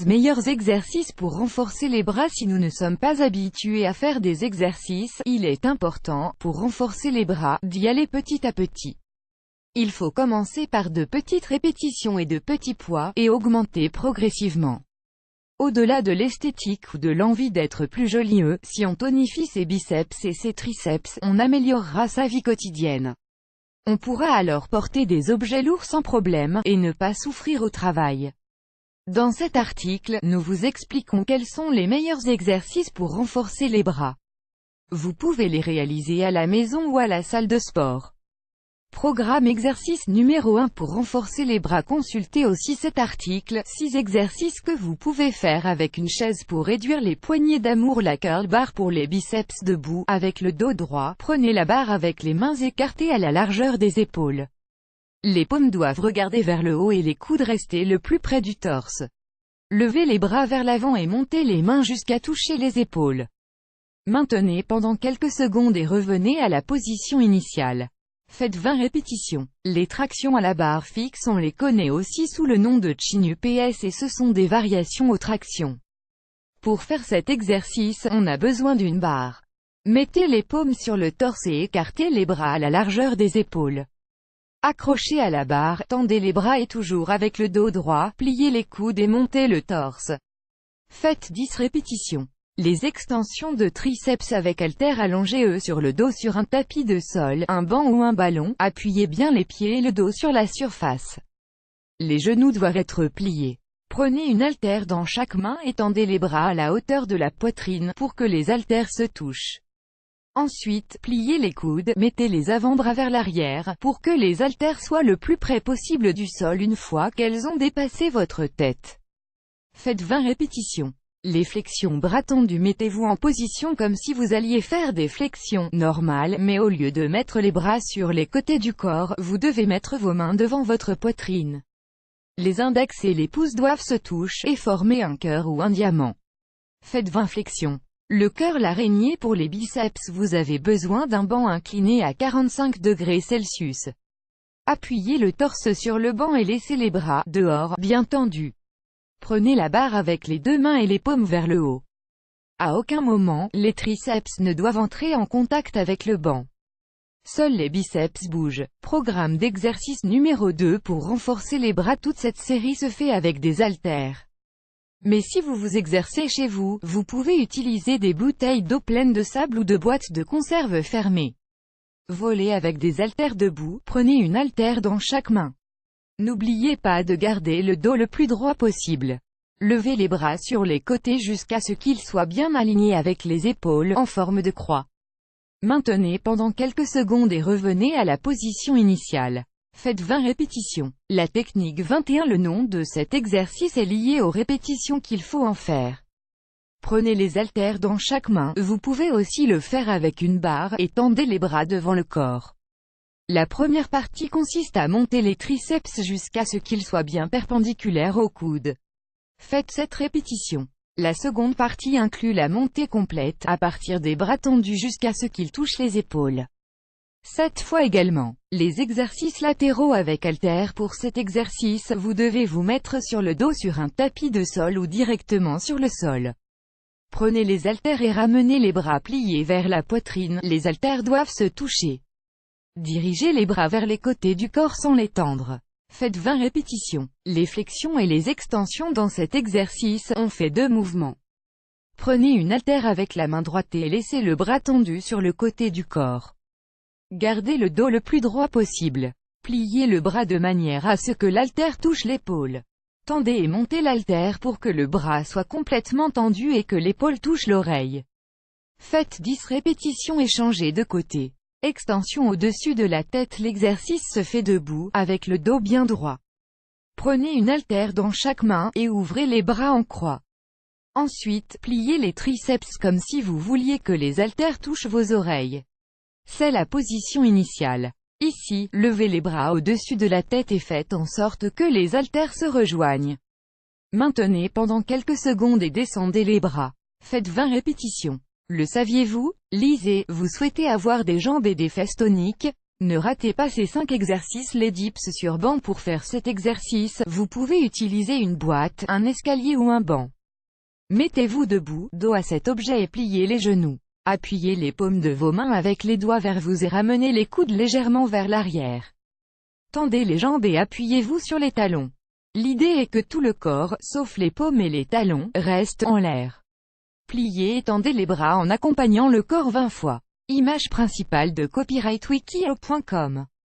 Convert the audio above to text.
meilleurs exercices pour renforcer les bras. Si nous ne sommes pas habitués à faire des exercices, il est important, pour renforcer les bras, d'y aller petit à petit. Il faut commencer par de petites répétitions et de petits poids, et augmenter progressivement. Au-delà de l'esthétique ou de l'envie d'être plus joyeux, si on tonifie ses biceps et ses triceps, on améliorera sa vie quotidienne. On pourra alors porter des objets lourds sans problème, et ne pas souffrir au travail. Dans cet article, nous vous expliquons quels sont les meilleurs exercices pour renforcer les bras. Vous pouvez les réaliser à la maison ou à la salle de sport. Programme exercice numéro 1 pour renforcer les bras. Consultez aussi cet article, 6 exercices que vous pouvez faire avec une chaise pour réduire les poignées d'amour. La curl bar pour les biceps debout, avec le dos droit. Prenez la barre avec les mains écartées à la largeur des épaules. Les paumes doivent regarder vers le haut et les coudes rester le plus près du torse. Levez les bras vers l'avant et montez les mains jusqu'à toucher les épaules. Maintenez pendant quelques secondes et revenez à la position initiale. Faites 20 répétitions. Les tractions à la barre fixe, on les connaît aussi sous le nom de chin-up et ce sont des variations aux tractions. Pour faire cet exercice, on a besoin d'une barre. Mettez les paumes sur le torse et écartez les bras à la largeur des épaules. Accrochez à la barre, tendez les bras et toujours avec le dos droit, pliez les coudes et montez le torse. Faites 10 répétitions. Les extensions de triceps avec haltères allongés sur le dos sur un tapis de sol, un banc ou un ballon, appuyez bien les pieds et le dos sur la surface. Les genoux doivent être pliés. Prenez une haltère dans chaque main et tendez les bras à la hauteur de la poitrine, pour que les haltères se touchent. Ensuite, pliez les coudes, mettez les avant-bras vers l'arrière, pour que les haltères soient le plus près possible du sol une fois qu'elles ont dépassé votre tête. Faites 20 répétitions. Les flexions bras tendus. Mettez-vous en position comme si vous alliez faire des flexions normales, mais au lieu de mettre les bras sur les côtés du corps, vous devez mettre vos mains devant votre poitrine. Les index et les pouces doivent se toucher et former un cœur ou un diamant. Faites 20 flexions. Le curl araignée pour les biceps. Vous avez besoin d'un banc incliné à 45 degrés Celsius. Appuyez le torse sur le banc et laissez les bras dehors bien tendus. Prenez la barre avec les deux mains et les paumes vers le haut. À aucun moment, les triceps ne doivent entrer en contact avec le banc. Seuls les biceps bougent. Programme d'exercice numéro 2 pour renforcer les bras. Toute cette série se fait avec des haltères. Mais si vous vous exercez chez vous, vous pouvez utiliser des bouteilles d'eau pleines de sable ou de boîtes de conserve fermées. Volez avec des haltères debout, prenez une haltère dans chaque main. N'oubliez pas de garder le dos le plus droit possible. Levez les bras sur les côtés jusqu'à ce qu'ils soient bien alignés avec les épaules, en forme de croix. Maintenez pendant quelques secondes et revenez à la position initiale. Faites 20 répétitions. La technique 21. Le nom de cet exercice est lié aux répétitions qu'il faut en faire. Prenez les haltères dans chaque main, vous pouvez aussi le faire avec une barre, et tendez les bras devant le corps. La première partie consiste à monter les triceps jusqu'à ce qu'ils soient bien perpendiculaires aux coudes. Faites 7 répétitions. La seconde partie inclut la montée complète, à partir des bras tendus jusqu'à ce qu'ils touchent les épaules. 7 fois également. Les exercices latéraux avec haltères. Pour cet exercice, vous devez vous mettre sur le dos sur un tapis de sol ou directement sur le sol. Prenez les haltères et ramenez les bras pliés vers la poitrine, les haltères doivent se toucher. Dirigez les bras vers les côtés du corps sans les tendre. Faites 20 répétitions. Les flexions et les extensions dans cet exercice, on fait 2 mouvements. Prenez une haltère avec la main droite et laissez le bras tendu sur le côté du corps. Gardez le dos le plus droit possible. Pliez le bras de manière à ce que l'haltère touche l'épaule. Tendez et montez l'haltère pour que le bras soit complètement tendu et que l'épaule touche l'oreille. Faites 10 répétitions et changez de côté. Extension au-dessus de la tête. L'exercice se fait debout, avec le dos bien droit. Prenez une haltère dans chaque main, et ouvrez les bras en croix. Ensuite, pliez les triceps comme si vous vouliez que les haltères touchent vos oreilles. C'est la position initiale. Ici, levez les bras au-dessus de la tête et faites en sorte que les haltères se rejoignent. Maintenez pendant quelques secondes et descendez les bras. Faites 20 répétitions. Le saviez-vous? Lisez, vous souhaitez avoir des jambes et des fesses toniques? Ne ratez pas ces 5 exercices. Les dips sur banc. Pour faire cet exercice, vous pouvez utiliser une boîte, un escalier ou un banc. Mettez-vous debout, dos à cet objet et pliez les genoux. Appuyez les paumes de vos mains avec les doigts vers vous et ramenez les coudes légèrement vers l'arrière. Tendez les jambes et appuyez-vous sur les talons. L'idée est que tout le corps, sauf les paumes et les talons, reste en l'air. Pliez et tendez les bras en accompagnant le corps 20 fois. Image principale de copyrightwikio.com